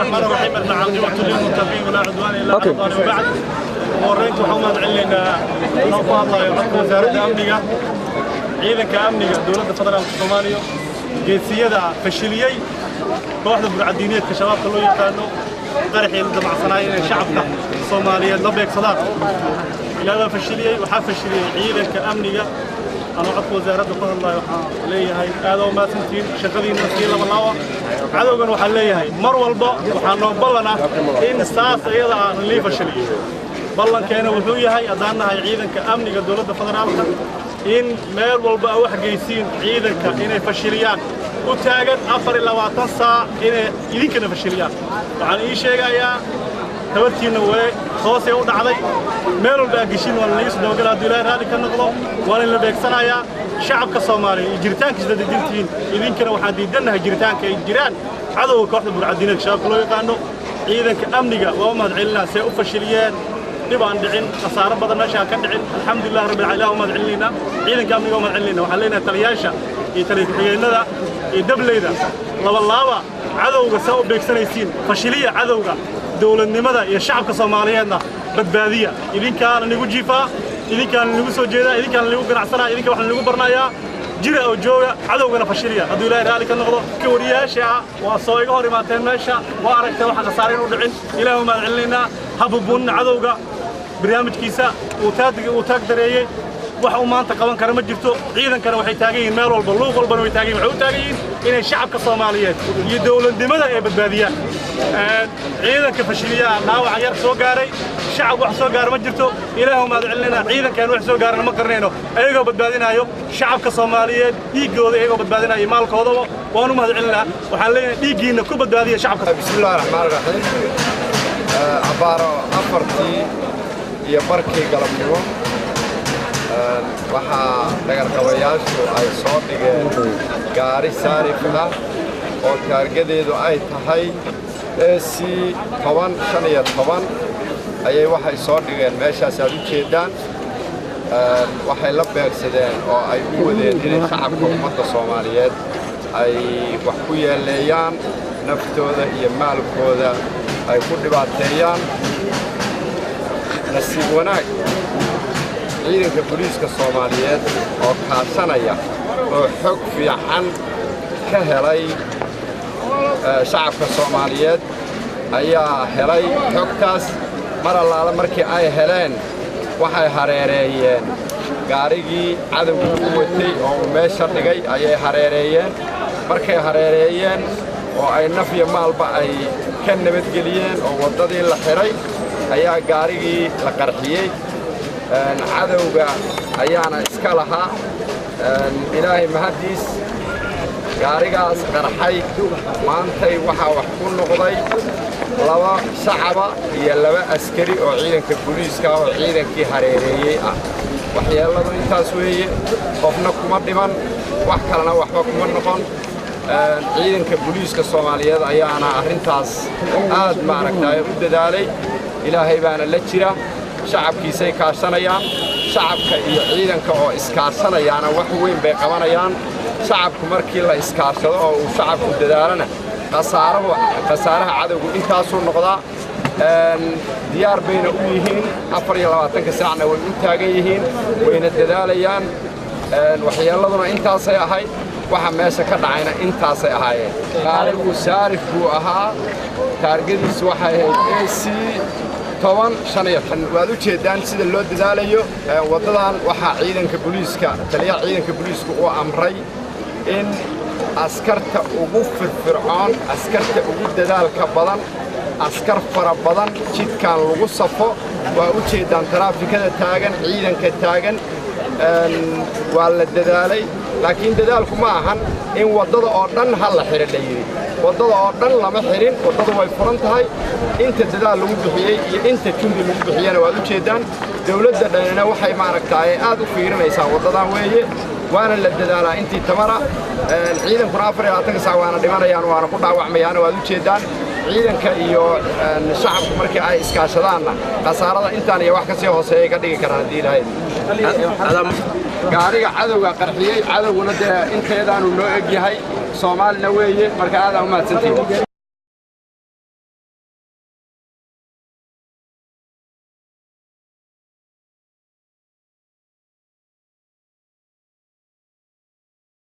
الرحمن الرحيم العاقبة للمتقين ولا عدوان إلا على الظالمين وبعد وريت محمد علينا نوفا الله يرحمه وزارة أمنية عيدك أمنية دولة الفدرالية الصومالية جنسية فشلية واحدة بالعدينية كشباب كله يقانو قرحي مع صناعي شعبنا الصومالية لبيك صداق هذا فشلية وحا فشلية عيدك أمنية أنا عضو وزارة الفضل الله لي هاي هذا وما سنتين شغالين مسكين لما الله عدو كانوا حلي هاي مر والبا وحنا بلنا إن الساعة أيضا اللي فشلي بلن كانوا وحوي هاي أدانا هاي عيدا كأمني كدولة الفدرالية إن مال والبا واحد جيسين عيدا كإنه فشليان وتاجد أفر إلا واتنسى إنه يدين كنا فشليان وعن إيش يا تبتين وين خاص يود علي ميلو باقيشين ولا ليس دوغلا دولار هذه كان نقضوا ولا اللي بيكسنايا شعب كصومالي جريتان كذا دلتين يدين كنا واحد يدنا جريتان كجيران عدو كوحد بالعدين الشباب كله يقانو عيدا كأمنية وما دعينا سيفشليان نبغى ندعين خسارة بدل ما شاء كندعين الحمد لله رب العالمين وما دعينا عيدا كأمنية وما دعينا وحلينا ترياشة يتريك حينا ذا يدبل ذا الله عدو كساو بيكسنايسين فشلية عدو دولة النمذا يا شعب كصومالينا بدبادية إذا كان نقول جيفا إذا كان نقول سوجيدا إذا كان نقول قناعسنا إذا كان نقول برنايا جرا أو جوجا عدونا فشلية هذول لا ذلك النقطة كوريا شيعة وصايغ هوري ما تنمشى وأركت واحد صارين ودعين إلى ما علينا هببون عدوجا برنامج كيسا وتقدر إيه waxa uu maanta qaban kara ma jirto ciidankana waxay taagan yihiin meel walba luuq walba way taagan yihiin waxa uu taagan yihiin inay shacabka Soomaaliyeed iyo dawladnimada ay badbaadiyaan ciidanka fashiliya naawac yar soo gaaray shacab wax soo gaar ma jirto ilaahu ma adcilina ciidankan wax soo gaarna ma qarnayno ayagoo badbaadinayo shacabka Soomaaliyeed dhiigooda ayagoo badbaadinayo maalkooda waanu ma adcilina waxaan leenahay dhiigiina ku badbaadiya shacabka bismillaahir rahmaanir rahiim abaaro afartii iyo barkii galabnimo waxaa dhagarqabayaashu ay soo dhigeen gaari saarif ah oo taargadeedu ay tahay AC 1015 ayay waxay soo dhigeen meeshaas aad u jeedaan waxay la beegsadeen oo ay u wadeen inay shacabka ummadda Soomaaliyeed ay wax ku yeeleeyaan naftooda iyo maalkooda ay ku dhibaateeyaan nasiib wanaag ciidanka booliiska Soomaaliyeed oo kaashanaya oo xog fiican ka helay shacabka Soomaaliyeed ayaa helay xogtaas mar allaala markii ay heleen waxay hareereeyeen gaarigii cadawga u watay oo meesha dhigay ayay hareereeyeen markay hareereeyeen oo ay naf iyo maalba ay ka nabadgeliyeen oo wadadii la xiray ayaa gaarigii la qarxiyay عدوغا أيانا إسكالها إلهي مهديس غاريغاس قرحي مانتي وحا وحكون نقضي لوا شعبا يلوا أسكري أو عيدنك بوليسكا أو عيدنك هريريي وحيالله انتاسوهي قفنا كمار ديمان وحكالنا وحبا نقون عيدنك بوليسكا الصوماليات أيانا أرنتاس آد معركتاي وددالي إلهي بانا لجرا shacabkiisay kaashanayaan shacabka iyo ciidanka oo iskaashanayaan wax weyn bay qabanayaan shacabku markii la iskaashado oo uu shacabku dadaalana qasaaraha cadawgu intaas uu noqdaa diyaar bayna u yihiin 24 saacna way u taagan yihiin wayna dadaalayaan waxyeeladuna intaasay ahayd waxa meesha ka dhacayna intaasay ahaayeen qaaligu saarif buu ahaa taargadiisu waxay ahayd AC 1015 waad u jeedaan sida loo dadaalayo wadadan waxa ciidanka booliiska taliyaha ciidanka booliisku uu amray in askarta ugu firfircoon askarta ugu dadaalka badan askar fara badan jidkan lagu safo waa u jeedaan taraafikada taagan ciidanka taagan waa la dadaalay laakiin dadaalku ma ahan in wadada oo dhan hal la xiro dhayiri wadada oo dhan lama xirin wadadu way furan tahay inta dadaal lagu bixiyay iyo inta jundi lagu bixiyana waa u jeedaan dawladda dhanna waxay maaragtay aad u fiirinaysaa wadadan weeye waana la dadaalaa intii tamara ciidankuna 24 saac waana dhimanayaan waana ku dhaawacmayaan waa u jeedaan ciidanka iyo shacabku markii ay iskaashadaanna qasaarada intaan iyo wax ka sii hooseeya ka dhigi karaan hadii ilaahay gaariga cadawga qarxiyay cadawguna inteedaanu noo eg yahay Soomaalina weeye marka aad u mahadsantihiin